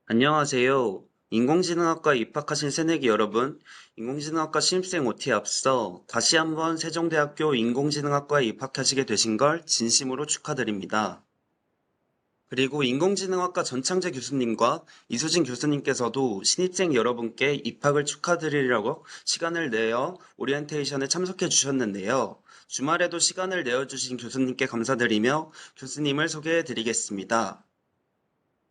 안녕하세요. 인공지능학과에 입학하신 새내기 여러분, 인공지능학과 신입생 OT에 앞서 다시 한번 세종대학교 인공지능학과에 입학하시게 되신 걸 진심으로 축하드립니다. 그리고 인공지능학과 전창재 교수님과 이수진 교수님께서도 신입생 여러분께 입학을 축하드리려고 시간을 내어 오리엔테이션에 참석해 주셨는데요. 주말에도 시간을 내어주신 교수님께 감사드리며 교수님을 소개해 드리겠습니다.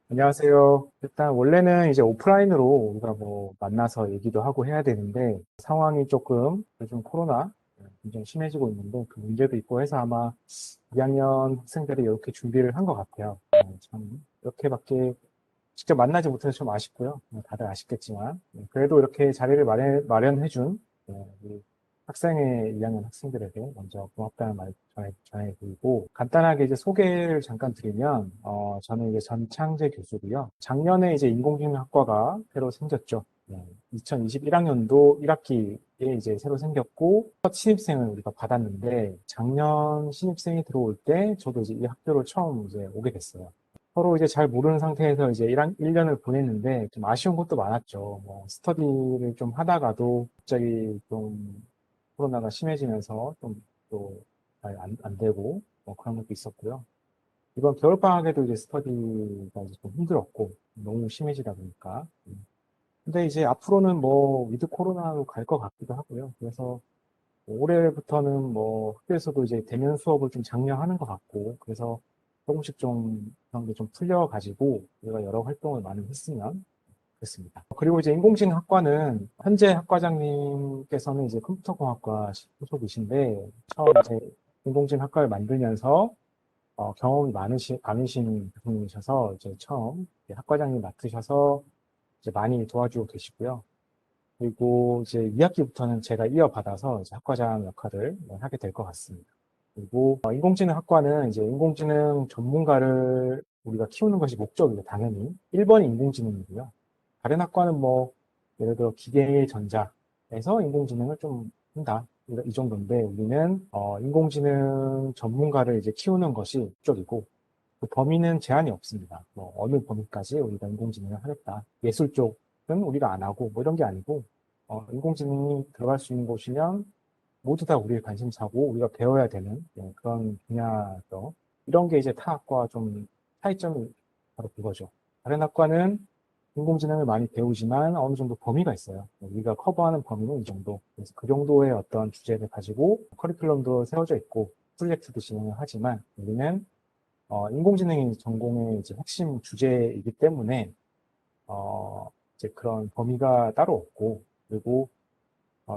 안녕하세요. 일단 원래는 이제 오프라인으로 우리가 뭐 만나서 얘기도 하고 해야 되는데 상황이 조금 요즘 코로나 굉장히 심해지고 있는데 그 문제도 있고 해서 아마 2학년 학생들이 이렇게 준비를 한 것 같아요. 참 이렇게밖에 직접 만나지 못해서 좀 아쉽고요. 다들 아쉽겠지만 그래도 이렇게 자리를 마련해준 우리 학생회 2학년 학생들에게 먼저 고맙다는 말 전해드리고 간단하게 이제 소개를 잠깐 드리면 저는 이제 전창재 교수고요. 작년에 이제 인공지능학과가 새로 생겼죠. 2021학년도 1학기에 이제 새로 생겼고 첫 신입생을 우리가 받았는데 작년 신입생이 들어올 때 저도 이제 이 학교로 처음 이제 오게 됐어요. 서로 이제 잘 모르는 상태에서 이제 1년을 보냈는데 좀 아쉬운 것도 많았죠. 뭐 스터디를 좀 하다가도 갑자기 좀 코로나가 심해지면서 좀 또 잘 안 되고 뭐 그런 것도 있었고요. 이번 겨울방학에도 이제 스터디가 이제 좀 힘들었고 너무 심해지다 보니까. 근데 이제 앞으로는 뭐 위드 코로나로 갈 것 같기도 하고요. 그래서 올해부터는 뭐 학교에서도 이제 대면 수업을 좀 장려하는 것 같고 그래서 조금씩 좀 그런 게 좀 풀려가지고 우리가 여러 활동을 많이 했으면 좋겠습니다. 그리고 이제 인공지능학과는 현재 학과장님께서는 이제 컴퓨터공학과 소속이신데 처음 이제 인공지능학과를 만들면서 경험이 많으신 교수님이셔서 이제 처음 이제 학과장님 맡으셔서 이제 많이 도와주고 계시고요. 그리고 이제 2학기부터는 제가 이어받아서 이제 학과장 역할을 하게 될 것 같습니다. 그리고 인공지능 학과는 이제 인공지능 전문가를 우리가 키우는 것이 목적이고 당연히 1번이 인공지능이고요. 다른 학과는 뭐 예를 들어 기계전자에서 인공지능을 좀 한다 이 정도인데 우리는 인공지능 전문가를 이제 키우는 것이 목적이고 그 범위는 제한이 없습니다. 뭐 어느 범위까지 우리가 인공지능을 하겠다. 예술 쪽은 우리가 안 하고 뭐 이런 게 아니고 인공지능이 들어갈 수 있는 곳이면 모두 다 우리의 관심사고 우리가 배워야 되는 그런 분야죠. 이런 게 이제 타 학과와 좀 차이점이 바로 그거죠. 다른 학과는 인공지능을 많이 배우지만 어느 정도 범위가 있어요. 우리가 커버하는 범위는 이 정도. 그래서 그 정도의 어떤 주제를 가지고 커리큘럼도 세워져 있고 프로젝트도 진행을 하지만 우리는 인공지능이 전공의 이제 핵심 주제이기 때문에 이제 그런 범위가 따로 없고 그리고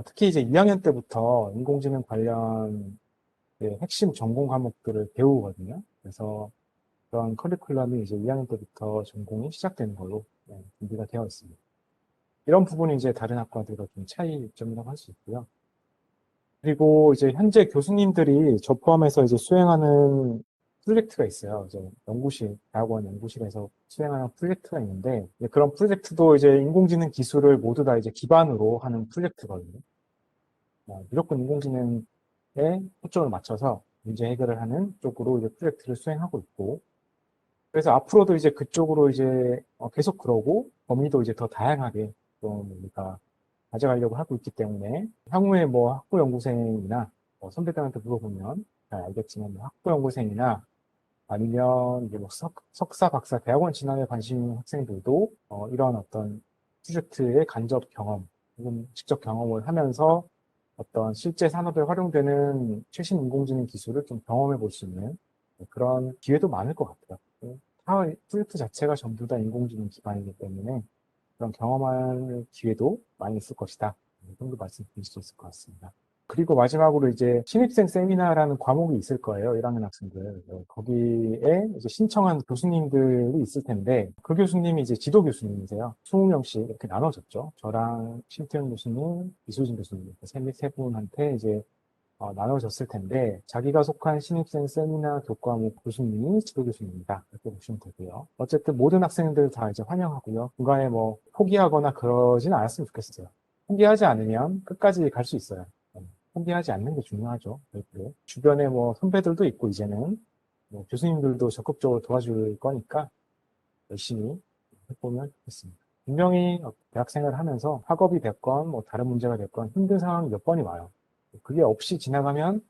특히 이제 2학년 때부터 인공지능 관련 핵심 전공 과목들을 배우거든요. 그래서 그런 커리큘럼이 이제 2학년 때부터 전공이 시작되는 걸로 준비가 되어 있습니다. 이런 부분이 이제 다른 학과들과 좀 차이점이라고 할 수 있고요. 그리고 이제 현재 교수님들이 저 포함해서 이제 수행하는 프로젝트가 있어요. 이제 대학원 연구실에서 수행하는 프로젝트가 있는데, 그런 프로젝트도 이제 인공지능 기술을 모두 다 이제 기반으로 하는 프로젝트거든요. 무조건 인공지능에 초점을 맞춰서 문제 해결을 하는 쪽으로 이제 프로젝트를 수행하고 있고, 그래서 앞으로도 이제 그쪽으로 이제 계속 그러고, 범위도 이제 더 다양하게 좀 우리가 가져가려고 하고 있기 때문에 향후에 뭐 학부연구생이나 선배들한테 물어보면 잘 알겠지만 뭐 학부연구생이나 아니면 이제 뭐 석사, 박사, 대학원 진학에 관심 있는 학생들도 이런 어떤 프로젝트의 간접 경험 혹은 직접 경험을 하면서 어떤 실제 산업에 활용되는 최신 인공지능 기술을 좀 경험해 볼 수 있는 그런 기회도 많을 것 같아요. 타 프로젝트 자체가 전부 다 인공지능 기반이기 때문에 그런 경험할 기회도 많이 있을 것이다. 이 정도 말씀드릴 수 있을 것 같습니다. 그리고 마지막으로 이제 신입생 세미나라는 과목이 있을 거예요. 1학년 학생들. 거기에 이제 신청한 교수님들이 있을 텐데 그 교수님이 이제 지도 교수님이세요. 20명씩 이렇게 나눠졌죠. 저랑 심태현 교수님, 이수진 교수님 이렇게 세 분한테 이제 나눠졌을 텐데 자기가 속한 신입생 세미나 교과목 교수님이 지도 교수님이다 이렇게 보시면 되고요. 어쨌든 모든 학생들 다 이제 환영하고요. 중간에 뭐 포기하거나 그러지는 않았으면 좋겠어요. 포기하지 않으면 끝까지 갈 수 있어요. 포기하지 않는 게 중요하죠. 절대. 주변에 뭐 선배들도 있고 이제는 뭐 교수님들도 적극적으로 도와줄 거니까 열심히 해보면 좋겠습니다. 분명히 대학생활을 하면서 학업이 됐건 뭐 다른 문제가 됐건 힘든 상황이 몇 번이 와요. 그게 없이 지나가면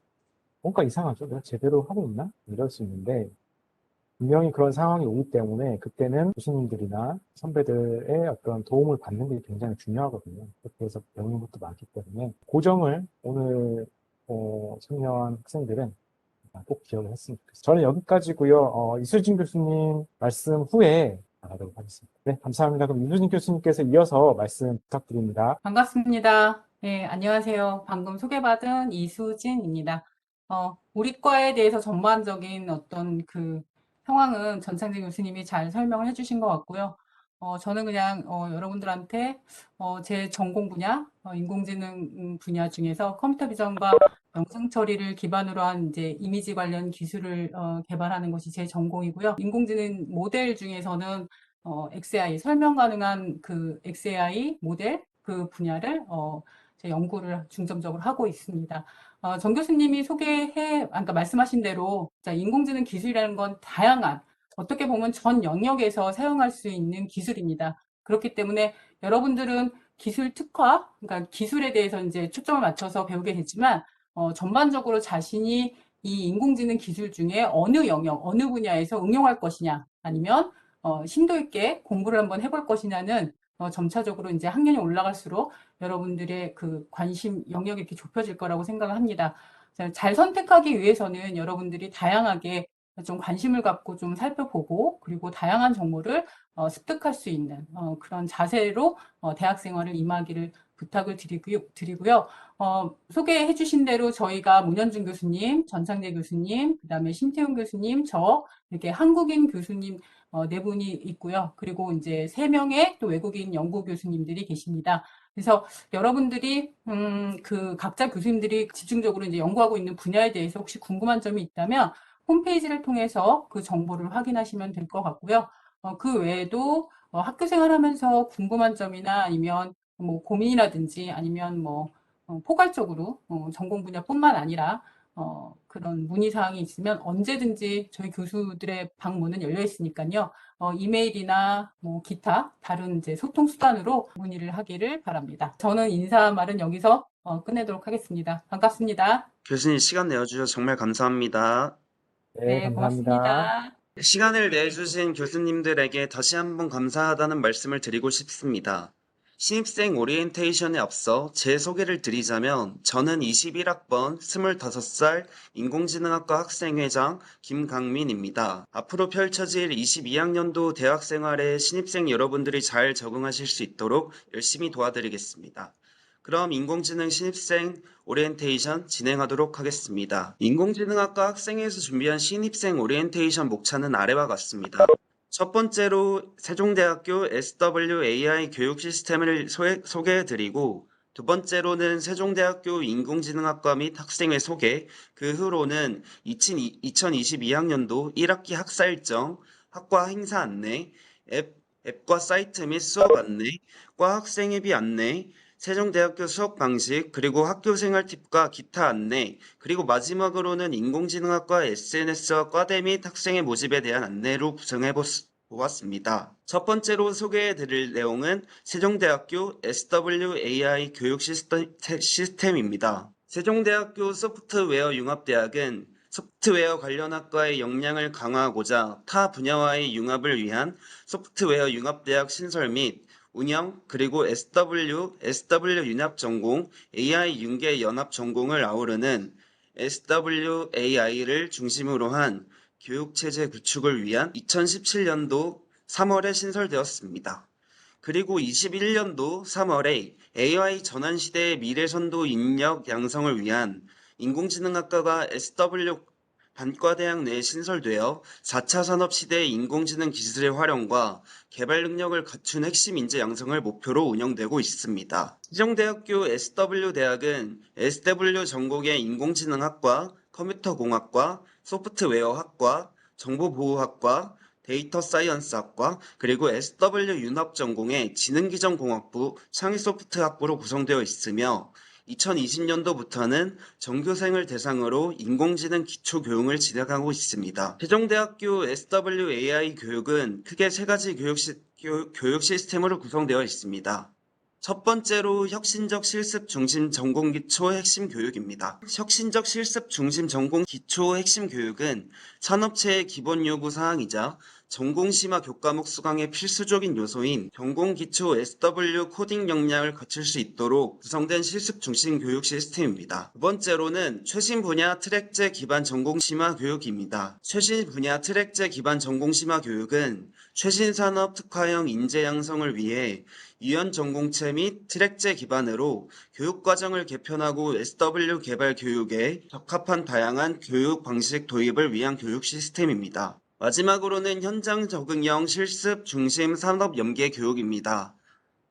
뭔가 이상하죠. 내가 제대로 하고 있나? 이럴 수 있는데 분명히 그런 상황이 오기 때문에 그때는 교수님들이나 선배들의 어떤 도움을 받는 게 굉장히 중요하거든요. 그렇게 해서 배우는 것도 많기 때문에 고정을 오늘 참여한 학생들은 꼭 기억을 했으면 좋겠어요. 저는 여기까지고요. 이수진 교수님 말씀 후에 나가도록 하겠습니다. 네, 감사합니다. 그럼 이수진 교수님께서 이어서 말씀 부탁드립니다. 반갑습니다. 네, 안녕하세요. 방금 소개받은 이수진입니다. 우리 과에 대해서 전반적인 어떤 그 상황은 전창진 교수님이 잘 설명을 해주신 것 같고요. 저는 그냥 여러분들한테 제 전공 분야, 인공지능 분야 중에서 컴퓨터 비전과 영상 처리를 기반으로 한 이제 이미지 관련 기술을 개발하는 것이 제 전공이고요. 인공지능 모델 중에서는 XAI, 설명 가능한 그 XAI 모델 그 분야를 제 연구를 중점적으로 하고 있습니다. 정 교수님이 그러니까 말씀하신 대로 인공지능 기술이라는 건 다양한 어떻게 보면 전 영역에서 사용할 수 있는 기술입니다. 그렇기 때문에 여러분들은 기술 특화, 그러니까 기술에 대해서 이제 초점을 맞춰서 배우게 됐지만 전반적으로 자신이 이 인공지능 기술 중에 어느 영역, 어느 분야에서 응용할 것이냐, 아니면 심도 있게 공부를 한번 해볼 것이냐는 점차적으로 이제 학년이 올라갈수록 여러분들의 그 관심 영역이 이렇게 좁혀질 거라고 생각을 합니다. 잘 선택하기 위해서는 여러분들이 다양하게 좀 관심을 갖고 좀 살펴보고 그리고 다양한 정보를 습득할 수 있는 그런 자세로 대학 생활을 임하기를 부탁을 드리고요. 소개해 주신 대로 저희가 문현준 교수님, 전창재 교수님, 그다음에 신태훈 교수님, 저 이렇게 한국인 교수님 네 분이 있고요. 그리고 이제 3명의 또 외국인 연구 교수님들이 계십니다. 그래서 여러분들이 그 각자 교수님들이 집중적으로 이제 연구하고 있는 분야에 대해서 혹시 궁금한 점이 있다면 홈페이지를 통해서 그 정보를 확인하시면 될 것 같고요. 그 외에도 학교 생활하면서 궁금한 점이나 아니면 뭐 고민이라든지 아니면 뭐 포괄적으로 전공 분야뿐만 아니라 그런 문의사항이 있으면 언제든지 저희 교수들의 방문은 열려 있으니까요. 이메일이나 뭐 기타 다른 이제 소통 수단으로 문의를 하기를 바랍니다. 저는 인사 말은 여기서 끝내도록 하겠습니다. 반갑습니다. 교수님 시간 내어주셔서 정말 감사합니다. 네, 네, 감사합니다. 고맙습니다. 시간을 내주신 교수님들에게 다시 한번 감사하다는 말씀을 드리고 싶습니다. 신입생 오리엔테이션에 앞서 제 소개를 드리자면 저는 21학번 25살 인공지능학과 학생회장 김강민입니다. 앞으로 펼쳐질 22학년도 대학생활에 신입생 여러분들이 잘 적응하실 수 있도록 열심히 도와드리겠습니다. 그럼 인공지능 신입생 오리엔테이션 진행하도록 하겠습니다. 인공지능학과 학생회에서 준비한 신입생 오리엔테이션 목차는 아래와 같습니다. 첫 번째로 세종대학교 SWAI 교육 시스템을 소개해드리고 두 번째로는 세종대학교 인공지능학과 및 학생회 소개, 그 후로는 2022학년도 1학기 학사 일정, 학과 행사 안내, 앱과 사이트 및 수업 안내, 과 학생회비 안내, 세종대학교 수업 방식, 그리고 학교 생활 팁과 기타 안내, 그리고 마지막으로는 인공지능학과 SNS와 과대 및 학생의 모집에 대한 안내로 구성해 보았습니다. 첫 번째로 소개해 드릴 내용은 세종대학교 SWAI 교육 시스템입니다. 세종대학교 소프트웨어 융합대학은 소프트웨어 관련 학과의 역량을 강화하고자 타 분야와의 융합을 위한 소프트웨어 융합대학 신설 및 운영, 그리고 SW 융합 전공, AI 융계 연합 전공을 아우르는 SWAI를 중심으로 한 교육체제 구축을 위한 2017년도 3월에 신설되었습니다. 그리고 21년도 3월에 AI 전환 시대의 미래선도 인력 양성을 위한 인공지능학과가 SW 단과대학 내에 신설되어 4차 산업시대의 인공지능 기술의 활용과 개발 능력을 갖춘 핵심 인재 양성을 목표로 운영되고 있습니다. 세종대학교 SW대학은 SW 전공의 인공지능학과, 컴퓨터공학과, 소프트웨어학과, 정보보호학과, 데이터 사이언스학과, 그리고 SW 융합 전공의 지능기전공학부, 창의소프트학부로 구성되어 있으며 2020년도부터는 전교생을 대상으로 인공지능 기초교육을 진행하고 있습니다. 세종대학교 SWAI 교육은 크게 세 가지 교육 시스템으로 구성되어 있습니다. 첫 번째로 혁신적 실습 중심 전공 기초 핵심 교육입니다. 혁신적 실습 중심 전공 기초 핵심 교육은 산업체의 기본 요구 사항이자 전공 심화 교과목 수강의 필수적인 요소인 전공 기초 SW 코딩 역량을 갖출 수 있도록 구성된 실습 중심 교육 시스템입니다. 두 번째로는 최신 분야 트랙제 기반 전공 심화 교육입니다. 최신 분야 트랙제 기반 전공 심화 교육은 최신 산업 특화형 인재 양성을 위해 유연 전공체 및 트랙제 기반으로 교육 과정을 개편하고 SW 개발 교육에 적합한 다양한 교육 방식 도입을 위한 교육 시스템입니다. 마지막으로는 현장 적응형 실습 중심 산업 연계 교육입니다.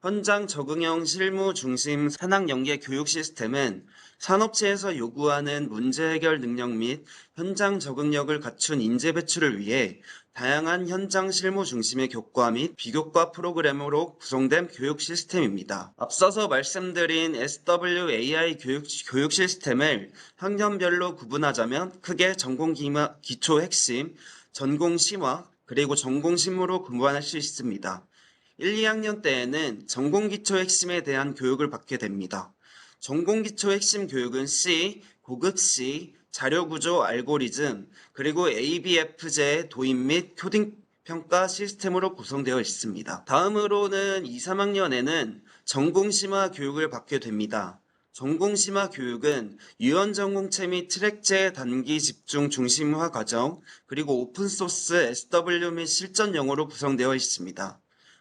현장 적응형 실무 중심 산학 연계 교육 시스템은 산업체에서 요구하는 문제 해결 능력 및 현장 적응력을 갖춘 인재 배출을 위해 다양한 현장 실무 중심의 교과 및 비교과 프로그램으로 구성된 교육 시스템입니다. 앞서서 말씀드린 SWAI 교육 시스템을 학년별로 구분하자면 크게 전공 기초 핵심, 전공 심화, 그리고 전공 심무로 구분할 수 있습니다. 1, 2학년 때에는 전공기초 핵심에 대한 교육을 받게 됩니다. 전공기초 핵심 교육은 C, 고급 C, 자료구조 알고리즘, 그리고 ABF제 도입 및 코딩 평가 시스템으로 구성되어 있습니다. 다음으로는 2, 3학년에는 전공심화 교육을 받게 됩니다. 전공심화 교육은 유연 전공체 및 트랙제 단기 집중 중심화 과정, 그리고 오픈소스 SW 및 실전 영어로 구성되어 있습니다.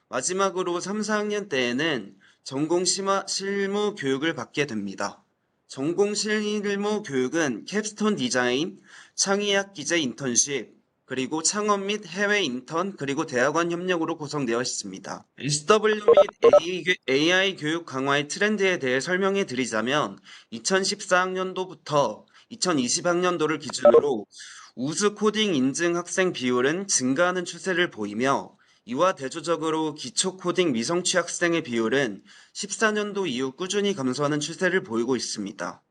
마지막으로 3, 4학년 때에는 전공 실무 교육을 받게 됩니다. 전공 실무 교육은 캡스톤 디자인, 창의학 기재 인턴십, 그리고 창업 및 해외 인턴, 그리고 대학원 협력으로 구성되어 있습니다. SW 및 AI 교육 강화의 트렌드에 대해 설명해 드리자면 2014학년도부터 2020학년도를 기준으로 우수 코딩 인증 학생 비율은 증가하는 추세를 보이며 이와 대조적으로 기초 코딩 미성취 학생의 비율은 14년도 이후 꾸준히 감소하는 추세를 보이고 있습니다.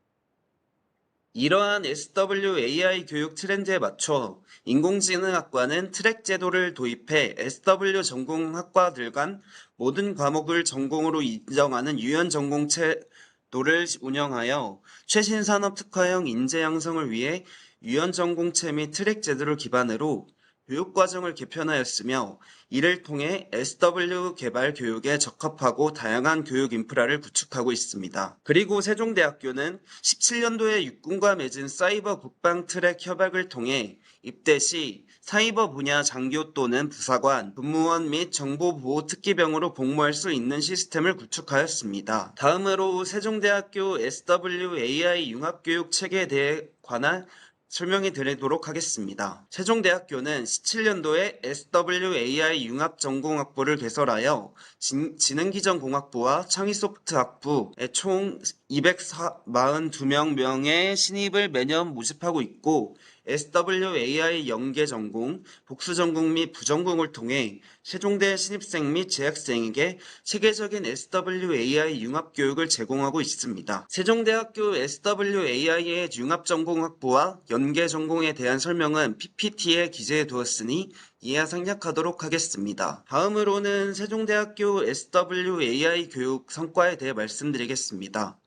이러한 SWAI 교육 트렌드에 맞춰 인공지능학과는 트랙 제도를 도입해 SW 전공학과들 간 모든 과목을 전공으로 인정하는 유연 전공제도를 운영하여 최신 산업 특화형 인재 양성을 위해 유연 전공체 및 트랙 제도를 기반으로 교육 과정을 개편하였으며 이를 통해 SW 개발 교육에 적합하고 다양한 교육 인프라를 구축하고 있습니다. 그리고 세종대학교는 17년도에 육군과 맺은 사이버 국방 트랙 협약을 통해 입대 시 사이버 분야 장교 또는 부사관, 군무원 및 정보보호특기병으로 복무할 수 있는 시스템을 구축하였습니다. 다음으로 세종대학교 SWAI 융합교육 체계에 대해 관한 설명해 드리도록 하겠습니다. 세종대학교는 17년도에 SWAI 융합전공학부를 개설하여 지능기전공학부와 창의소프트학부에 총 242명의 신입을 매년 모집하고 있고 SWAI 연계전공, 복수전공 및 부전공을 통해 세종대 신입생 및 재학생에게 체계적인 SWAI 융합교육을 제공하고 있습니다. 세종대학교 SWAI의 융합전공학부와 연계전공에 대한 설명은 PPT에 기재해 두었으니 이하 생략하도록 하겠습니다. 다음으로는 세종대학교 SWAI 교육 성과에 대해 말씀드리겠습니다.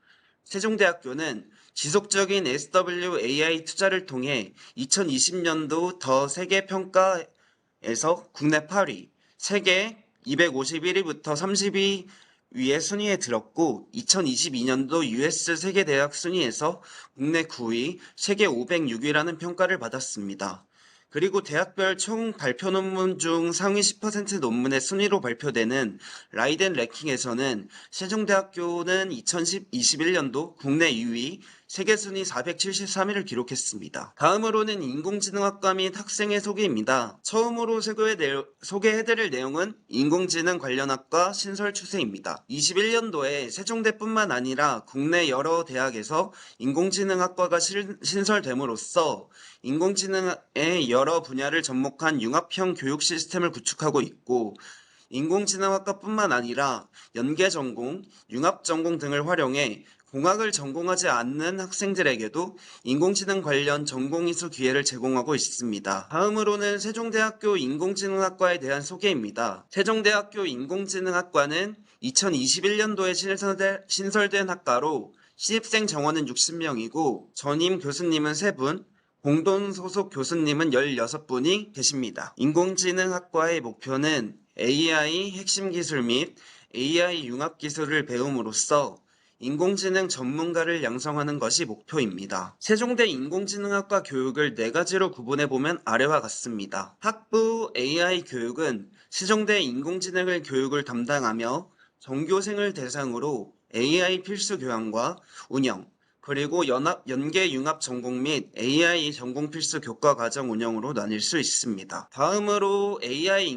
세종대학교는 지속적인 SWAI 투자를 통해 2020년도 더 세계평가에서 국내 8위, 세계 251위부터 30위 위에 순위에 들었고 2022년도 US 세계대학 순위에서 국내 9위, 세계 506위라는 평가를 받았습니다. 그리고 대학별 총 발표 논문 중 상위 10% 논문의 순위로 발표되는 라이덴 랭킹에서는 세종대학교는 2021년도 국내 2위, 세계 순위 473위를 기록했습니다. 다음으로는 인공지능학과 및 학생의 소개입니다. 처음으로 소개해드릴 내용은 인공지능 관련 학과 신설 추세입니다. 21년도에 세종대뿐만 아니라 국내 여러 대학에서 인공지능학과가 신설됨으로써 인공지능의 여러 분야를 접목한 융합형 교육 시스템을 구축하고 있고 인공지능학과뿐만 아니라 연계전공, 융합전공 등을 활용해 공학을 전공하지 않는 학생들에게도 인공지능 관련 전공 이수 기회를 제공하고 있습니다. 다음으로는 세종대학교 인공지능학과에 대한 소개입니다. 세종대학교 인공지능학과는 2021년도에 신설된 학과로 신입생 정원은 60명이고 전임 교수님은 3분, 공동 소속 교수님은 16분이 계십니다. 인공지능학과의 목표는 AI 핵심 기술 및 AI 융합 기술을 배움으로써 인공지능 전문가를 양성하는 것이 목표입니다. 세종대 인공지능학과 교육을 4가지로 구분해보면 아래와 같습니다. 학부 AI 교육은 세종대 인공지능을 교육을 담당하며 전교생을 대상으로 AI 필수 교양과 운영, 그리고 연계 융합 전공 및 AI 전공 필수 교과 과정 운영으로 나뉠 수 있습니다. 다음으로 AI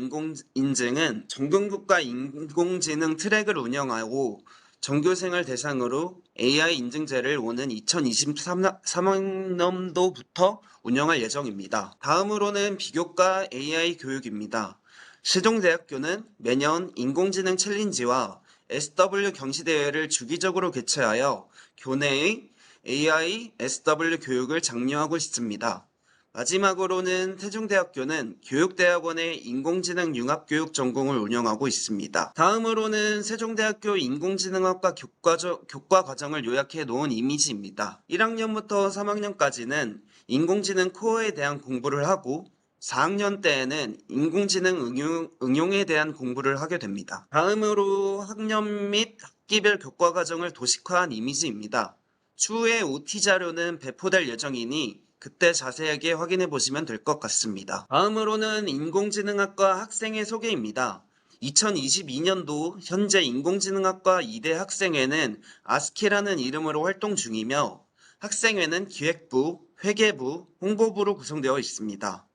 인증은 전국과 인공지능 트랙을 운영하고 전교생을 대상으로 AI 인증제를 오는 2023학년도부터 운영할 예정입니다. 다음으로는 비교과 AI 교육입니다. 세종대학교는 매년 인공지능 챌린지와 SW 경시대회를 주기적으로 개최하여 교내의 AI, SW 교육을 장려하고 있습니다. 마지막으로는 세종대학교는 교육대학원의 인공지능 융합교육 전공을 운영하고 있습니다. 다음으로는 세종대학교 인공지능학과 교과 과정을 요약해 놓은 이미지입니다. 1학년부터 3학년까지는 인공지능 코어에 대한 공부를 하고 4학년 때에는 인공지능 응용에 대한 공부를 하게 됩니다. 다음으로 학년 및 학기별 교과 과정을 도식화한 이미지입니다. 추후에 OT 자료는 배포될 예정이니 그때 자세하게 확인해 보시면 될 것 같습니다. 다음으로는 인공지능학과 학생의 소개입니다. 2022년도 현재 인공지능학과 2대 학생회는 아스키라는 이름으로 활동 중이며 학생회는 기획부, 회계부, 홍보부로 구성되어 있습니다.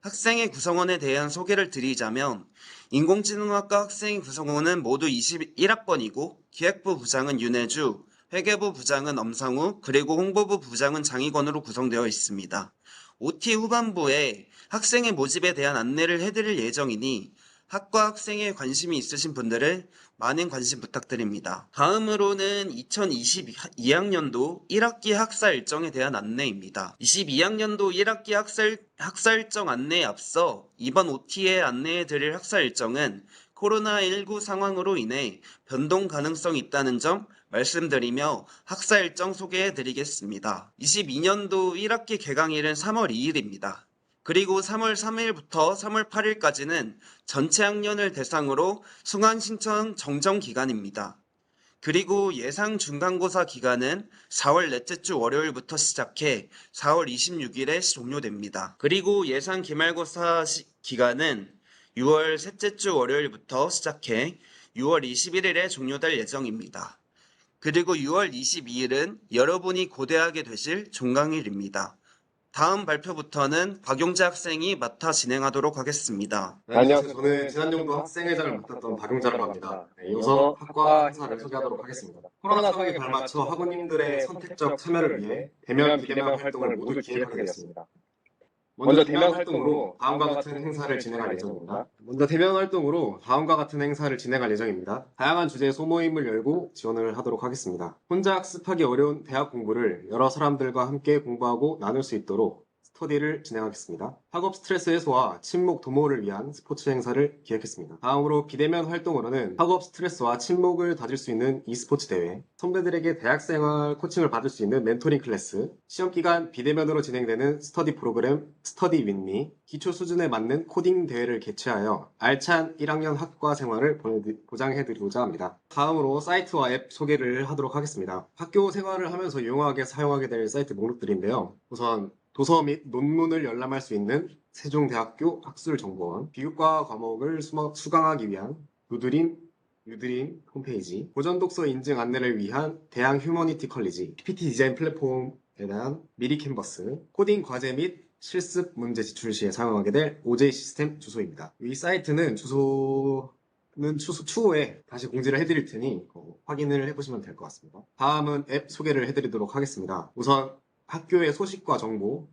학생의 구성원에 대한 소개를 드리자면 인공지능학과 학생 구성원은 모두 21학번이고 기획부 부장은 윤혜주, 회계부 부장은 엄성우, 그리고 홍보부 부장은 장희건으로 구성되어 있습니다. OT 후반부에 학생의 모집에 대한 안내를 해드릴 예정이니 학과 학생에 관심이 있으신 분들은 많은 관심 부탁드립니다. 다음으로는 2022학년도 1학기 학사 일정에 대한 안내입니다. 22학년도 1학기 학사 일정 안내에 앞서 이번 OT에 안내해 드릴 학사 일정은 코로나19 상황으로 인해 변동 가능성이 있다는 점 말씀드리며 학사 일정 소개해 드리겠습니다. 22년도 1학기 개강일은 3월 2일입니다. 그리고 3월 3일부터 3월 8일까지는 전체 학년을 대상으로 수강 신청 정정 기간입니다. 그리고 예상 중간고사 기간은 4월 넷째 주 월요일부터 시작해 4월 26일에 종료됩니다. 그리고 예상 기말고사 기간은 6월 셋째 주 월요일부터 시작해 6월 21일에 종료될 예정입니다. 그리고 6월 22일은 여러분이 고대하게 되실 종강일입니다. 다음 발표부터는 박용재 학생이 맡아 진행하도록 하겠습니다. 네, 안녕하세요. 저는 지난년도 학생회장을 맡았던 박용자라고 합니다. 이어서 학과 행사를 소개하도록 하겠습니다. 코로나 상황에 발맞춰 학우님들의 선택적 참여를 위해 대면, 비대면 활동을 모두 기획하게 되었습니다. 먼저 대면 활동으로 다음과 같은 행사를 진행할 예정입니다. 다양한 주제의 소모임을 열고 지원을 하도록 하겠습니다. 혼자 학습하기 어려운 대학 공부를 여러 사람들과 함께 공부하고 나눌 수 있도록 스터디를 진행하겠습니다. 학업 스트레스 해소와 친목 도모를 위한 스포츠 행사를 기획했습니다. 다음으로 비대면 활동으로는 학업 스트레스와 친목을 다질 수 있는 e스포츠 대회, 선배들에게 대학생활 코칭을 받을 수 있는 멘토링 클래스, 시험기간 비대면으로 진행되는 스터디 프로그램 스터디 윈미, 기초 수준에 맞는 코딩 대회를 개최하여 알찬 1학년 학과 생활을 보장해드리고자 합니다. 다음으로 사이트와 앱 소개를 하도록 하겠습니다. 학교 생활을 하면서 유용하게 사용하게 될 사이트 목록들인데요. 우선 도서 및 논문을 열람할 수 있는 세종대학교 학술정보원, 비교과 과목을 수강하기 위한 유드림 홈페이지, 고전독서 인증 안내를 위한 대학 휴머니티 컬리지, PPT 디자인 플랫폼에 대한 미리 캔버스, 코딩 과제 및 실습 문제 제출 시에 사용하게 될 OJ 시스템 주소입니다. 이 사이트는 추후에 다시 공지를 해드릴 테니 확인을 해보시면 될 것 같습니다. 다음은 앱 소개를 해드리도록 하겠습니다. 우선 학교의 소식과 정보,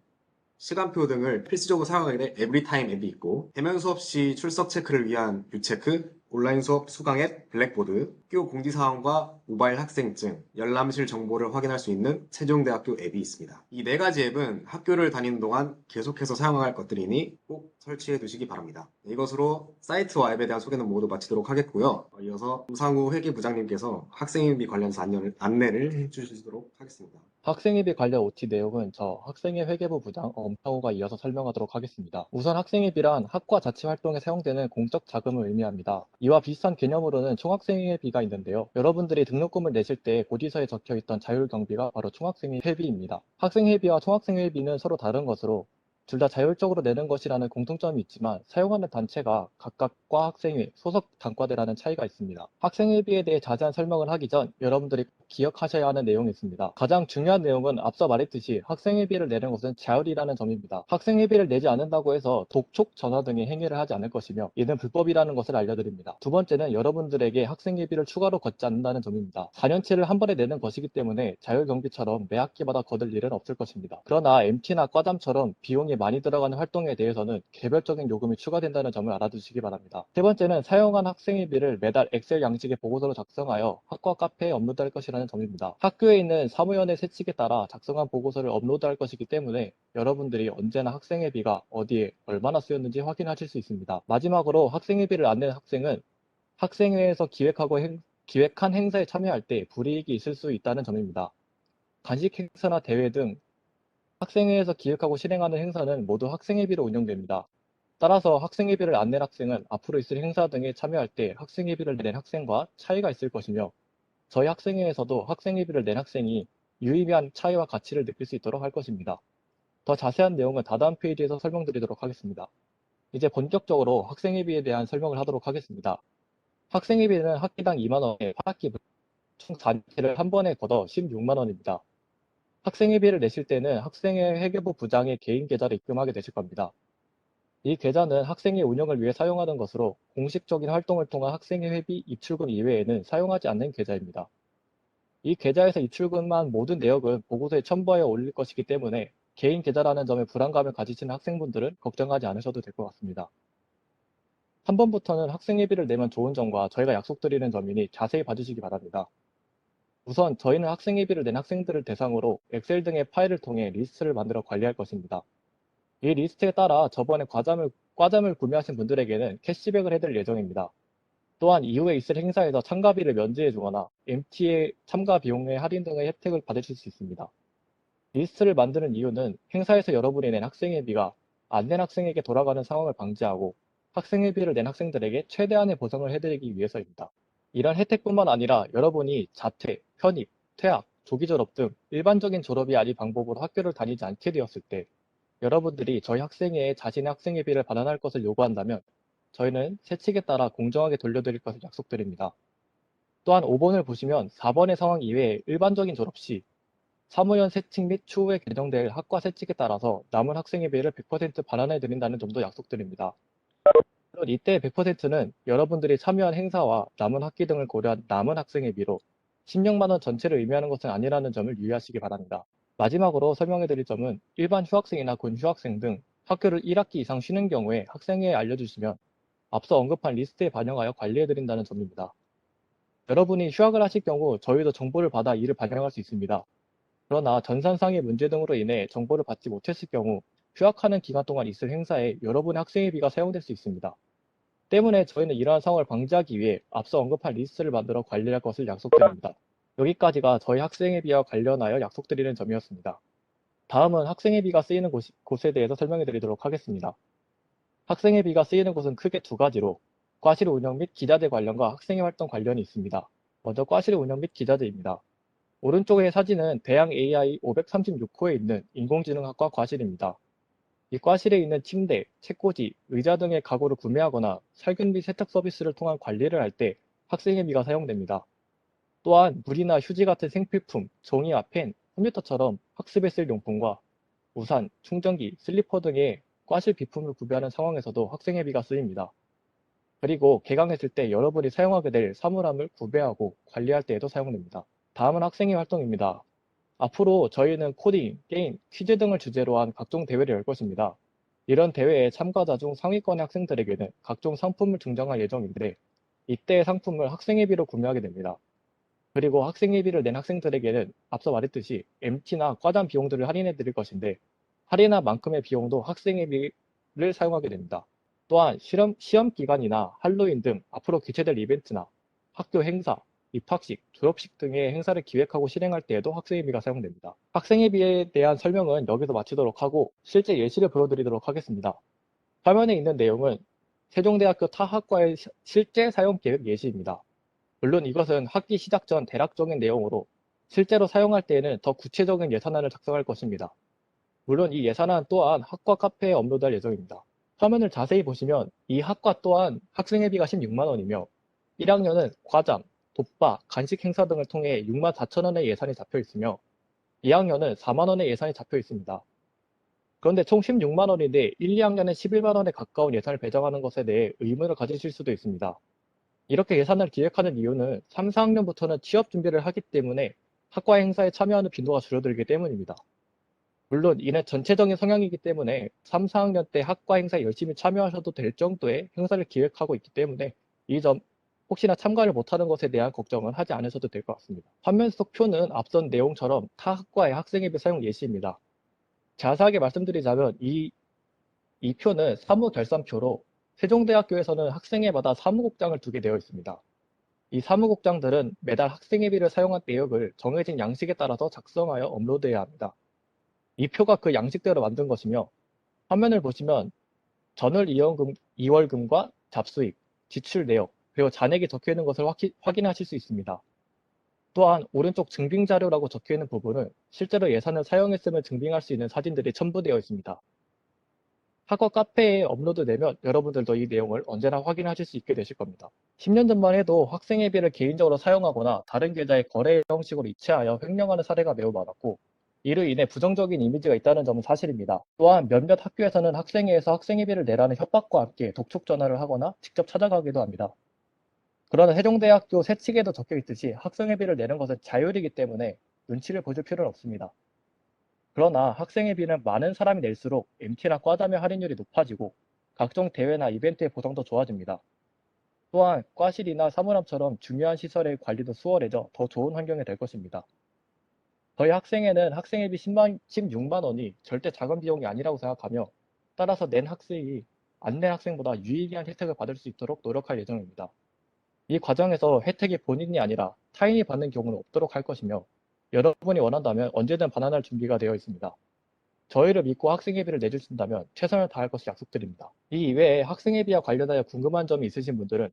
시간표 등을 필수적으로 사용하게 될 에브리타임 앱이 있고, 대면 수업 시 출석 체크를 위한 유체크, 온라인 수업 수강 앱 블랙보드, 학교 공지사항과 모바일 학생증, 열람실 정보를 확인할 수 있는 세종대학교 앱이 있습니다. 이 네 가지 앱은 학교를 다니는 동안 계속해서 사용할 것들이니 꼭 설치해 두시기 바랍니다. 이것으로 사이트와 앱에 대한 소개는 모두 마치도록 하겠고요. 이어서 김상우 회계부장님께서 학생회비 관련해서 안내를 해주시도록 하겠습니다. 학생회비 관련 OT 내용은 저 학생회 회계부 부장 엄창호가 이어서 설명하도록 하겠습니다. 우선 학생회비란 학과 자치 활동에 사용되는 공적 자금을 의미합니다. 이와 비슷한 개념으로는 총학생회비가 있는데요. 여러분들이 등록금을 내실 때 고지서에 적혀있던 자율경비가 바로 총학생회비입니다. 학생회비와 총학생회비는 서로 다른 것으로 둘 다 자율적으로 내는 것이라는 공통점이 있지만 사용하는 단체가 각각 과 학생회, 소속 단과대라는 차이가 있습니다. 학생회비에 대해 자세한 설명을 하기 전 여러분들이 꼭 기억하셔야 하는 내용이 있습니다. 가장 중요한 내용은 앞서 말했듯이 학생회비를 내는 것은 자율이라는 점입니다. 학생회비를 내지 않는다고 해서 독촉, 전화 등의 행위를 하지 않을 것이며 이는 불법이라는 것을 알려드립니다. 두 번째는 여러분들에게 학생회비를 추가로 걷지 않는다는 점입니다. 4년치를 한 번에 내는 것이기 때문에 자율경비처럼 매 학기마다 거둘 일은 없을 것입니다. 그러나 MT나 과잠처럼 비용이 많이 들어가는 활동에 대해서는 개별적인 요금이 추가된다는 점을 알아두시기 바랍니다. 세 번째는 사용한 학생회비를 매달 엑셀 양식의 보고서로 작성하여 학과 카페에 업로드할 것이라는 점입니다. 학교에 있는 사무위원회 세칙에 따라 작성한 보고서를 업로드할 것이기 때문에 여러분들이 언제나 학생회비가 어디에 얼마나 쓰였는지 확인하실 수 있습니다. 마지막으로 학생회비를 안 내는 학생은 학생회에서 기획한 행사에 참여할 때 불이익이 있을 수 있다는 점입니다. 간식 행사나 대회 등 학생회에서 기획하고 실행하는 행사는 모두 학생회비로 운영됩니다. 따라서 학생회비를 안 낸 학생은 앞으로 있을 행사 등에 참여할 때 학생회비를 낸 학생과 차이가 있을 것이며 저희 학생회에서도 학생회비를 낸 학생이 유의미한 차이와 가치를 느낄 수 있도록 할 것입니다. 더 자세한 내용은 다다음 페이지에서 설명드리도록 하겠습니다. 이제 본격적으로 학생회비에 대한 설명을 하도록 하겠습니다. 학생회비는 학기당 2만원에 8학기 총 4년치를 한 번에 걷어 16만원입니다. 학생회비를 내실 때는 학생회 회계부 부장의 개인 계좌를 입금하게 되실 겁니다. 이 계좌는 학생회 운영을 위해 사용하는 것으로 공식적인 활동을 통한 학생회 회비 입출금 이외에는 사용하지 않는 계좌입니다. 이 계좌에서 입출금한 모든 내역은 보고서에 첨부하여 올릴 것이기 때문에 개인 계좌라는 점에 불안감을 가지시는 학생분들은 걱정하지 않으셔도 될 것 같습니다. 3번부터는 학생회비를 내면 좋은 점과 저희가 약속드리는 점이니 자세히 봐주시기 바랍니다. 우선 저희는 학생회비를 낸 학생들을 대상으로 엑셀 등의 파일을 통해 리스트를 만들어 관리할 것입니다. 이 리스트에 따라 저번에 과잠을 구매하신 분들에게는 캐시백을 해드릴 예정입니다. 또한 이후에 있을 행사에서 참가비를 면제해 주거나 MTA 참가 비용의 할인 등의 혜택을 받으실 수 있습니다. 리스트를 만드는 이유는 행사에서 여러분이 낸 학생회비가 안 낸 학생에게 돌아가는 상황을 방지하고 학생회비를 낸 학생들에게 최대한의 보상을 해드리기 위해서입니다. 이런 혜택뿐만 아니라 여러분이 자퇴, 편입, 퇴학, 조기 졸업 등 일반적인 졸업이 아닌 방법으로 학교를 다니지 않게 되었을 때 여러분들이 저희 학생회에 자신의 학생회비를 반환할 것을 요구한다면 저희는 세칙에 따라 공정하게 돌려드릴 것을 약속드립니다. 또한 5번을 보시면 4번의 상황 이외에 일반적인 졸업 시 사무연 세칙 및 추후에 개정될 학과 세칙에 따라서 남은 학생회비를 100% 반환해드린다는 점도 약속드립니다. 물론 이때 100%는 여러분들이 참여한 행사와 남은 학기 등을 고려한 남은 학생회비로 16만원 전체를 의미하는 것은 아니라는 점을 유의하시기 바랍니다. 마지막으로 설명해드릴 점은 일반 휴학생이나 군 휴학생 등 학교를 1학기 이상 쉬는 경우에 학생회에 알려주시면 앞서 언급한 리스트에 반영하여 관리해드린다는 점입니다. 여러분이 휴학을 하실 경우 저희도 정보를 받아 이를 반영할 수 있습니다. 그러나 전산상의 문제 등으로 인해 정보를 받지 못했을 경우 휴학하는 기간 동안 있을 행사에 여러분의 학생회비가 사용될 수 있습니다. 때문에 저희는 이러한 상황을 방지하기 위해 앞서 언급한 리스트를 만들어 관리할 것을 약속드립니다. 여기까지가 저희 학생회비와 관련하여 약속드리는 점이었습니다. 다음은 학생회비가 쓰이는 곳에 대해서 설명해 드리도록 하겠습니다. 학생회비가 쓰이는 곳은 크게 두 가지로 과실 운영 및 기자재 관련과 학생회 활동 관련이 있습니다. 먼저 과실 운영 및 기자재입니다. 오른쪽의 사진은 대양 AI 536호에 있는 인공지능학과 과실입니다. 이 과실에 있는 침대, 책꽂이, 의자 등의 가구를 구매하거나 살균 및 세탁 서비스를 통한 관리를 할 때 학생회비가 사용됩니다. 또한 물이나 휴지 같은 생필품, 종이와 펜, 컴퓨터처럼 학습에 쓸 용품과 우산, 충전기, 슬리퍼 등의 과실 비품을 구매하는 상황에서도 학생회비가 쓰입니다. 그리고 개강했을 때 여러분이 사용하게 될 사물함을 구매하고 관리할 때에도 사용됩니다. 다음은 학생회 활동입니다. 앞으로 저희는 코딩, 게임, 퀴즈 등을 주제로 한 각종 대회를 열 것입니다. 이런 대회에 참가자 중 상위권의 학생들에게는 각종 상품을 증정할 예정인데 이때의 상품을 학생회비로 구매하게 됩니다. 그리고 학생회비를 낸 학생들에게는 앞서 말했듯이 MT나 과잠 비용들을 할인해 드릴 것인데 할인한 만큼의 비용도 학생회비를 사용하게 됩니다. 또한 시험 기간이나 할로윈 등 앞으로 개최될 이벤트나 학교 행사, 입학식, 졸업식 등의 행사를 기획하고 실행할 때에도 학생회비가 사용됩니다. 학생회비에 대한 설명은 여기서 마치도록 하고 실제 예시를 보여드리도록 하겠습니다. 화면에 있는 내용은 세종대학교 타 학과의 실제 사용 계획 예시입니다. 물론 이것은 학기 시작 전 대략적인 내용으로 실제로 사용할 때에는 더 구체적인 예산안을 작성할 것입니다. 물론 이 예산안 또한 학과 카페에 업로드할 예정입니다. 화면을 자세히 보시면 이 학과 또한 학생회비가 16만 원이며 1학년은 과잠, 독바, 간식 행사 등을 통해 6만 4천 원의 예산이 잡혀 있으며 2학년은 4만 원의 예산이 잡혀 있습니다. 그런데 총 16만 원인데 1, 2학년에 11만 원에 가까운 예산을 배정하는 것에 대해 의문을 가지실 수도 있습니다. 이렇게 예산을 기획하는 이유는 3, 4학년부터는 취업 준비를 하기 때문에 학과 행사에 참여하는 빈도가 줄어들기 때문입니다. 물론 이는 전체적인 성향이기 때문에 3, 4학년 때 학과 행사에 열심히 참여하셔도 될 정도의 행사를 기획하고 있기 때문에 이 점 혹시나 참가를 못하는 것에 대한 걱정은 하지 않으셔도 될 것 같습니다. 화면 속 표는 앞선 내용처럼 타 학과의 학생회비 사용 예시입니다. 자세하게 말씀드리자면 이 표는 사무결산표로 세종대학교에서는 학생회마다 사무국장을 두게 되어 있습니다. 이 사무국장들은 매달 학생회비를 사용한 내역을 정해진 양식에 따라서 작성하여 업로드해야 합니다. 이 표가 그 양식대로 만든 것이며 화면을 보시면 전월 이월금과 잡수입, 지출 내역, 그리고 잔액이 적혀있는 것을 확인하실 수 있습니다. 또한 오른쪽 증빙자료라고 적혀있는 부분은 실제로 예산을 사용했음을 증빙할 수 있는 사진들이 첨부되어 있습니다. 학과 카페에 업로드되면 여러분들도 이 내용을 언제나 확인하실 수 있게 되실 겁니다. 10년 전만 해도 학생회비를 개인적으로 사용하거나 다른 계좌의 거래 형식으로 이체하여 횡령하는 사례가 매우 많았고 이로 인해 부정적인 이미지가 있다는 점은 사실입니다. 또한 몇몇 학교에서는 학생회에서 학생회비를 내라는 협박과 함께 독촉 전화를 하거나 직접 찾아가기도 합니다. 그러나 세종대학교 새 측에도 적혀 있듯이 학생회비를 내는 것은 자율이기 때문에 눈치를 보실 필요는 없습니다. 그러나 학생회비는 많은 사람이 낼수록 MT나 과잠의 할인율이 높아지고 각종 대회나 이벤트의 보상도 좋아집니다. 또한 과실이나 사물함처럼 중요한 시설의 관리도 수월해져 더 좋은 환경이 될 것입니다. 저희 학생회는 학생회비 16만 원이 절대 작은 비용이 아니라고 생각하며 따라서 낸 학생이 안 낸 학생보다 유의미한 혜택을 받을 수 있도록 노력할 예정입니다. 이 과정에서 혜택이 본인이 아니라 타인이 받는 경우는 없도록 할 것이며 여러분이 원한다면 언제든 반환할 준비가 되어 있습니다. 저희를 믿고 학생회비를 내주신다면 최선을 다할 것을 약속드립니다. 이 이외에 학생회비와 관련하여 궁금한 점이 있으신 분들은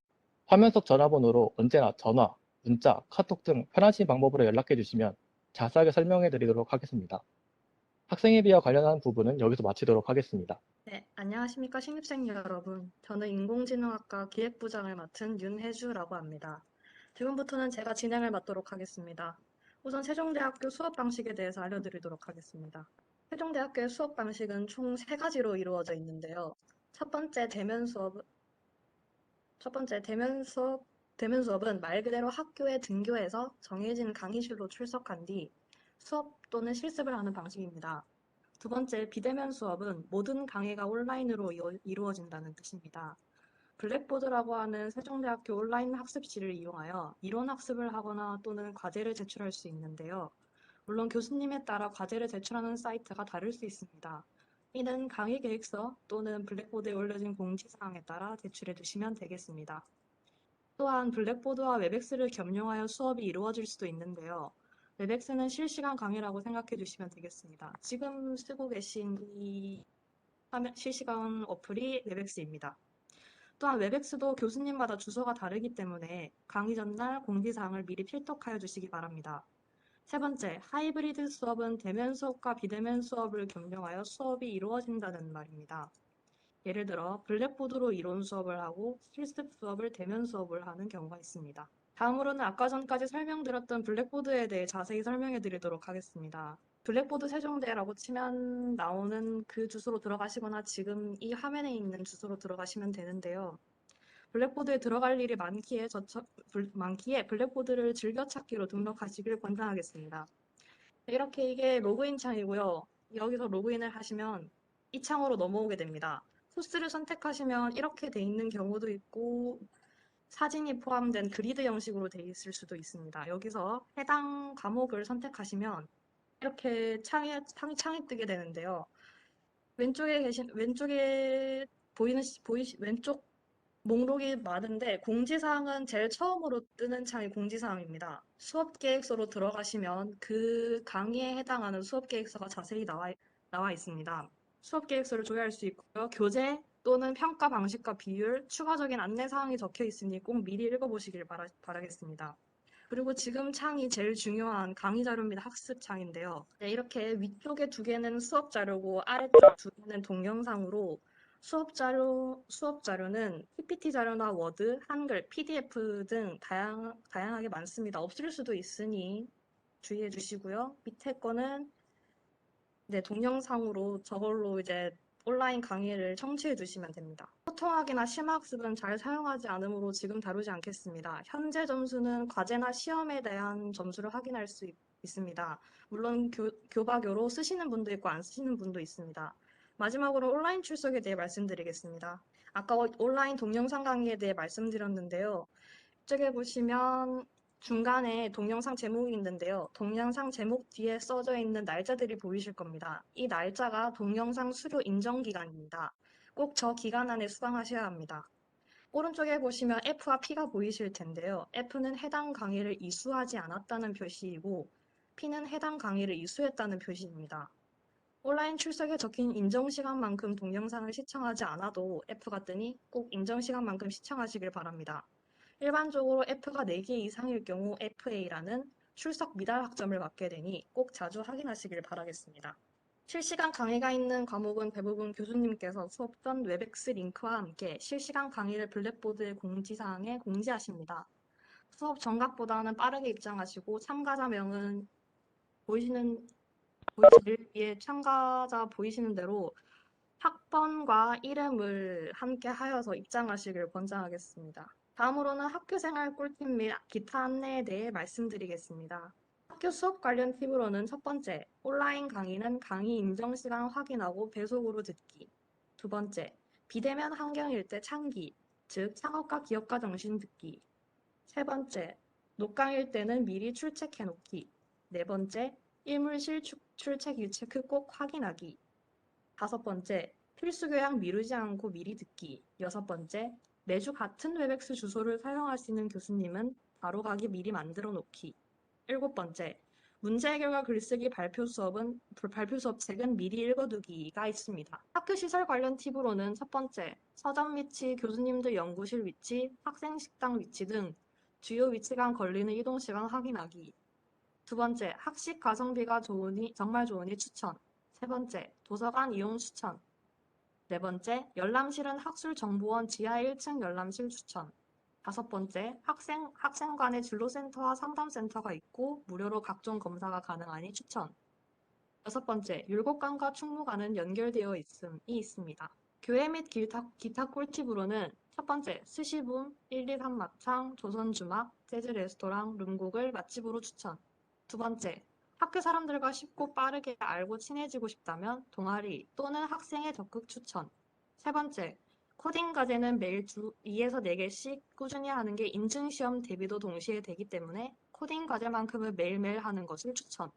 화면 속 전화번호로 언제나 전화, 문자, 카톡 등 편하신 방법으로 연락해 주시면 자세하게 설명해 드리도록 하겠습니다. 학생회비와 관련한 부분은 여기서 마치도록 하겠습니다. 네, 안녕하십니까 신입생 여러분. 저는 인공지능학과 기획부장을 맡은 윤혜주라고 합니다. 지금부터는 제가 진행을 맡도록 하겠습니다. 우선 세종대학교 수업 방식에 대해서 알려드리도록 하겠습니다. 세종대학교의 수업 방식은 총 3가지로 이루어져 있는데요. 첫 번째 대면 수업은 말 그대로 학교에 등교해서 정해진 강의실로 출석한 뒤 수업 또는 실습을 하는 방식입니다. 두 번째, 비대면 수업은 모든 강의가 온라인으로 이루어진다는 뜻입니다. 블랙보드라고 하는 세종대학교 온라인 학습실을 이용하여 이론 학습을 하거나 또는 과제를 제출할 수 있는데요. 물론 교수님에 따라 과제를 제출하는 사이트가 다를 수 있습니다. 이는 강의 계획서 또는 블랙보드에 올려진 공지사항에 따라 제출해 주시면 되겠습니다. 또한 블랙보드와 웹엑스를 겸용하여 수업이 이루어질 수도 있는데요. 웹엑스는 실시간 강의라고 생각해 주시면 되겠습니다. 지금 쓰고 계신 이 실시간 어플이 웹엑스입니다. 또한 웹엑스도 교수님마다 주소가 다르기 때문에 강의 전날 공지사항을 미리 필독하여 주시기 바랍니다. 세 번째, 하이브리드 수업은 대면 수업과 비대면 수업을 겸용하여 수업이 이루어진다는 말입니다. 예를 들어 블랙보드로 이론 수업을 하고 실습 수업을 대면 수업을 하는 경우가 있습니다. 다음으로는 아까 전까지 설명드렸던 블랙보드에 대해 자세히 설명해 드리도록 하겠습니다. 블랙보드 세종대라고 치면 나오는 그 주소로 들어가시거나 지금 이 화면에 있는 주소로 들어가시면 되는데요. 블랙보드에 들어갈 일이 많기에 블랙보드를 즐겨찾기로 등록하시길 권장하겠습니다. 이렇게 이게 로그인 창이고요. 여기서 로그인을 하시면 이 창으로 넘어오게 됩니다. 코스를 선택하시면 이렇게 돼 있는 경우도 있고 사진이 포함된 그리드 형식으로 돼 있을 수도 있습니다. 여기서 해당 과목을 선택하시면 이렇게 창이 뜨게 되는데요. 왼쪽에 왼쪽 목록이 많은데 공지사항은 제일 처음으로 뜨는 창이 공지사항입니다. 수업 계획서로 들어가시면 그 강의에 해당하는 수업 계획서가 자세히 나와 있습니다. 수업 계획서를 조회할 수 있고요. 교재 또는 평가 방식과 비율, 추가적인 안내사항이 적혀 있으니 꼭 미리 읽어보시길 바라겠습니다. 그리고 지금 창이 제일 중요한 강의 자료 및 학습 창인데요. 네, 이렇게 위쪽에 두 개는 수업 자료고 아래쪽 두 개는 동영상으로 수업 자료는 PPT 자료나 워드, 한글, PDF 등 다양하게 많습니다. 없을 수도 있으니 주의해 주시고요. 밑에 거는 네, 동영상으로 저걸로 이제 온라인 강의를 청취해 주시면 됩니다. 소통학이나 심화학습은 잘 사용하지 않으므로 지금 다루지 않겠습니다. 현재 점수는 과제나 시험에 대한 점수를 확인할 수 있습니다. 물론 교과교로 쓰시는 분도 있고 안 쓰시는 분도 있습니다. 마지막으로 온라인 출석에 대해 말씀드리겠습니다. 아까 온라인 동영상 강의에 대해 말씀드렸는데요. 이쪽에 보시면 중간에 동영상 제목이 있는데요. 동영상 제목 뒤에 써져 있는 날짜들이 보이실 겁니다. 이 날짜가 동영상 수료 인정 기간입니다. 꼭 저 기간 안에 수강하셔야 합니다. 오른쪽에 보시면 F와 P가 보이실 텐데요. F는 해당 강의를 이수하지 않았다는 표시이고 P는 해당 강의를 이수했다는 표시입니다. 온라인 출석에 적힌 인정시간만큼 동영상을 시청하지 않아도 F가 뜨니 꼭 인정시간만큼 시청하시길 바랍니다. 일반적으로 F가 4개 이상일 경우 FA라는 출석 미달 학점을 받게 되니 꼭 자주 확인하시길 바라겠습니다. 실시간 강의가 있는 과목은 대부분 교수님께서 수업 전 웹엑스 링크와 함께 실시간 강의를 블랙보드의 공지사항에 공지하십니다. 수업 정각보다는 빠르게 입장하시고 참가자명은 참가자 보이시는 대로 학번과 이름을 함께 하여서 입장하시길 권장하겠습니다. 다음으로는 학교생활 꿀팁 및 기타 안내에 대해 말씀드리겠습니다. 학교 수업 관련 팁으로는 첫 번째, 온라인 강의는 강의 인정 시간 확인하고 배속으로 듣기. 두 번째, 비대면 환경일 때 창기, 즉 창업과 기업가 정신 듣기. 세 번째, 녹강일 때는 미리 출첵해 놓기. 네 번째, 일물실 출첵 일체크 꼭 확인하기. 다섯 번째, 필수 교양 미루지 않고 미리 듣기. 여섯 번째, 매주 같은 웹엑스 주소를 사용하시는 교수님은 바로 가기 미리 만들어 놓기. 일곱 번째, 문제 해결과 글쓰기 발표 수업 책은 미리 읽어두기가 있습니다. 학교 시설 관련 팁으로는 첫 번째, 서점 위치, 교수님들 연구실 위치, 학생 식당 위치 등 주요 위치 간 걸리는 이동 시간 확인하기. 두 번째, 학식 가성비가 정말 좋으니 추천. 세 번째, 도서관 이용 추천. 네 번째, 열람실은 학술정보원 지하 1층 열람실 추천. 다섯 번째, 학생간의 진로센터와 상담센터가 있고 무료로 각종 검사가 가능하니 추천. 여섯 번째, 율곡관과 충무관은 연결되어 있습니다. 교회 및 기타 꿀팁으로는 첫 번째, 스시붐, 123 막창, 조선주막, 재즈 레스토랑, 룸곡을 맛집으로 추천. 두 번째, 학교 사람들과 쉽고 빠르게 알고 친해지고 싶다면 동아리 또는 학생의 적극 추천. 세 번째, 코딩 과제는 매일 주 2에서 4개씩 꾸준히 하는 게 인증시험 대비도 동시에 되기 때문에 코딩 과제만큼은 매일매일 하는 것을 추천.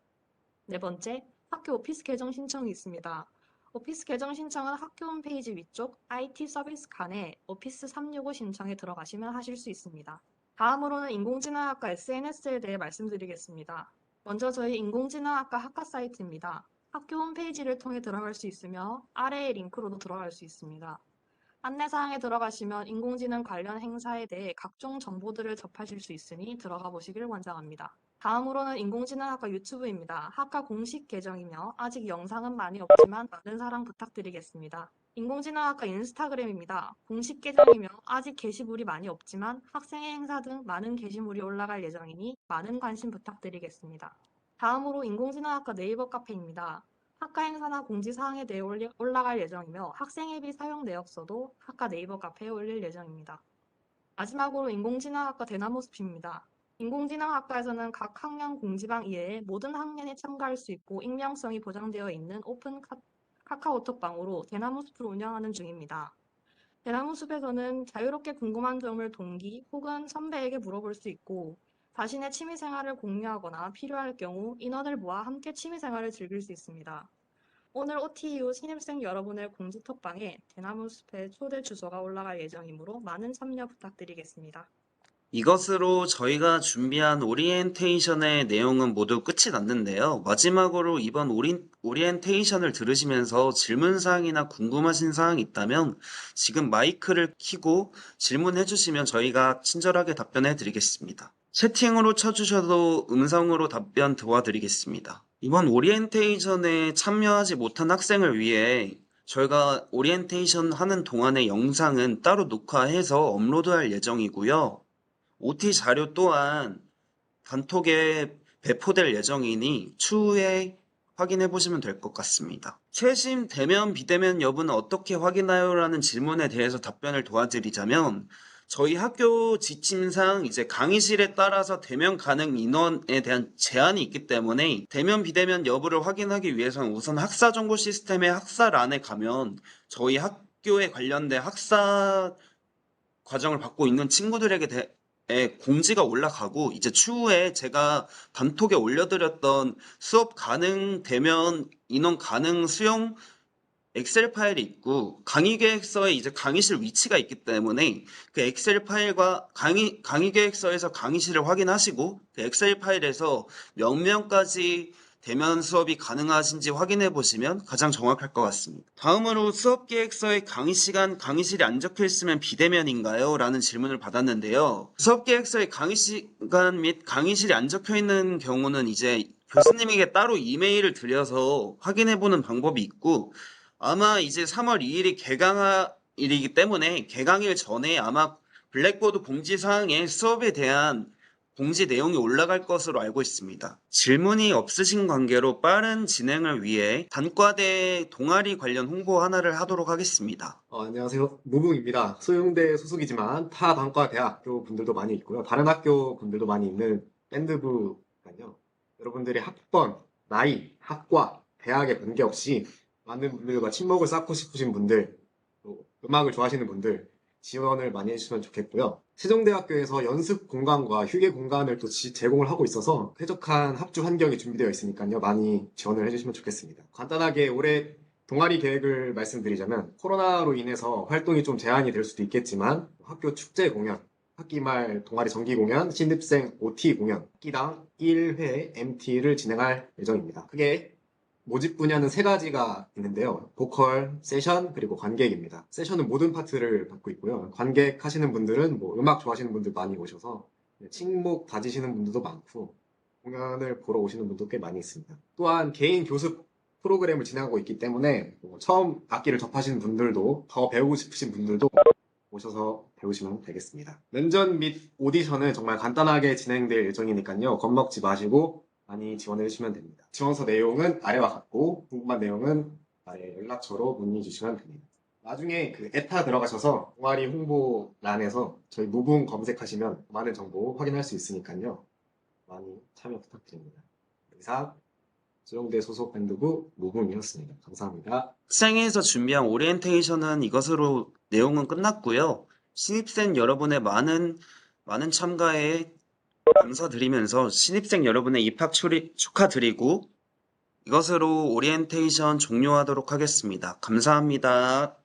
네 번째, 학교 오피스 계정 신청이 있습니다. 오피스 계정 신청은 학교 홈페이지 위쪽 IT 서비스 칸에 오피스 365 신청에 들어가시면 하실 수 있습니다. 다음으로는 인공지능학과 SNS에 대해 말씀드리겠습니다. 먼저 저희 인공지능학과 학과 사이트입니다. 학교 홈페이지를 통해 들어갈 수 있으며 아래의 링크로도 들어갈 수 있습니다. 안내사항에 들어가시면 인공지능 관련 행사에 대해 각종 정보들을 접하실 수 있으니 들어가 보시길 권장합니다. 다음으로는 인공지능학과 유튜브입니다. 학과 공식 계정이며 아직 영상은 많이 없지만 많은 사랑 부탁드리겠습니다. 인공지능학과 인스타그램입니다. 공식 계정이며 아직 게시물이 많이 없지만 학생의 행사 등 많은 게시물이 올라갈 예정이니 많은 관심 부탁드리겠습니다. 다음으로 인공지능학과 네이버 카페입니다. 학과 행사나 공지사항에 대해 올라갈 예정이며 학생 앱이 사용 내역서도 학과 네이버 카페에 올릴 예정입니다. 마지막으로 인공지능학과 대나무 숲입니다. 인공지능학과에서는 각 학년 공지방 이외에 모든 학년이 참가할 수 있고 익명성이 보장되어 있는 오픈 카카오톡방으로 대나무숲을 운영하는 중입니다. 대나무숲에서는 자유롭게 궁금한 점을 동기 혹은 선배에게 물어볼 수 있고 자신의 취미생활을 공유하거나 필요할 경우 인원을 모아 함께 취미생활을 즐길 수 있습니다. 오늘 OTU 신입생 여러분의 공지톡방에 대나무숲의 초대 주소가 올라갈 예정이므로 많은 참여 부탁드리겠습니다. 이것으로 저희가 준비한 오리엔테이션의 내용은 모두 끝이 났는데요. 마지막으로 이번 오리엔테이션을 들으시면서 질문사항이나 궁금하신 사항이 있다면 지금 마이크를 켜고 질문해 주시면 저희가 친절하게 답변해 드리겠습니다. 채팅으로 쳐주셔도 음성으로 답변 도와드리겠습니다. 이번 오리엔테이션에 참여하지 못한 학생을 위해 저희가 오리엔테이션 하는 동안의 영상은 따로 녹화해서 업로드할 예정이고요. OT 자료 또한 단톡에 배포될 예정이니 추후에 확인해 보시면 될 것 같습니다. 최신 대면 비대면 여부는 어떻게 확인하요? 라는 질문에 대해서 답변을 도와드리자면 저희 학교 지침상 이제 강의실에 따라서 대면 가능 인원에 대한 제한이 있기 때문에 대면 비대면 여부를 확인하기 위해서는 우선 학사 정보 시스템의 학사란에 가면 저희 학교에 관련된 학사 과정을 받고 있는 친구들에게 공지가 올라가고 이제 추후에 제가 단톡에 올려드렸던 수업 가능 대면 인원 가능 수용 엑셀 파일이 있고 강의 계획서에 이제 강의실 위치가 있기 때문에 그 엑셀 파일과 강의 계획서에서 강의실을 확인하시고 그 엑셀 파일에서 몇 명까지 대면 수업이 가능하신지 확인해 보시면 가장 정확할 것 같습니다. 다음으로 수업 계획서에 강의 시간, 강의실이 안 적혀 있으면 비대면인가요? 라는 질문을 받았는데요. 수업 계획서에 강의 시간 및 강의실이 안 적혀 있는 경우는 이제 교수님에게 따로 이메일을 드려서 확인해 보는 방법이 있고 아마 이제 3월 2일이 개강일이기 때문에 개강일 전에 아마 블랙보드 공지사항에 수업에 대한 공지 내용이 올라갈 것으로 알고 있습니다. 질문이 없으신 관계로 빠른 진행을 위해 단과대 동아리 관련 홍보 하나를 하도록 하겠습니다. 안녕하세요. 무붕입니다. 소용대 소속이지만 타 단과 대학교 분들도 많이 있고요. 다른 학교 분들도 많이 있는 밴드부니까요. 여러분들의 학번, 나이, 학과, 대학에 관계없이 많은 분들과 친목을 쌓고 싶으신 분들, 또 음악을 좋아하시는 분들 지원을 많이 해주시면 좋겠고요. 세종대학교에서 연습 공간과 휴게 공간을 또 제공을 하고 있어서 쾌적한 학주 환경이 준비되어 있으니까요. 많이 지원을 해주시면 좋겠습니다. 간단하게 올해 동아리 계획을 말씀드리자면 코로나로 인해서 활동이 좀 제한이 될 수도 있겠지만 학교 축제 공연, 학기 말 동아리 정기 공연, 신입생 OT 공연, 학기당 1회 MT를 진행할 예정입니다. 크게 모집 분야는 3가지가 있는데요. 보컬, 세션, 그리고 관객입니다. 세션은 모든 파트를 받고 있고요. 관객 하시는 분들은 음악 좋아하시는 분들 많이 오셔서 친목 다지시는 분들도 많고 공연을 보러 오시는 분도 꽤 많이 있습니다. 또한 개인 교습 프로그램을 진행하고 있기 때문에 처음 악기를 접하시는 분들도 더 배우고 싶으신 분들도 오셔서 배우시면 되겠습니다. 면접 및 오디션은 정말 간단하게 진행될 예정이니까요. 겁먹지 마시고 많이 지원해 주시면 됩니다. 지원서 내용은 아래와 같고 궁금한 내용은 아래 연락처로 문의 주시면 됩니다. 나중에 그 에타 들어가셔서 동아리 홍보란에서 저희 무붕 검색하시면 많은 정보 확인할 수 있으니까요. 많이 참여 부탁드립니다. 이상 소용대 소속 밴드부 무붕이었습니다. 감사합니다. 학생회에서 준비한 오리엔테이션은 이것으로 내용은 끝났고요. 신입생 여러분의 많은 참가에 감사드리면서 신입생 여러분의 입학 축하드리고 이것으로 오리엔테이션 종료하도록 하겠습니다. 감사합니다.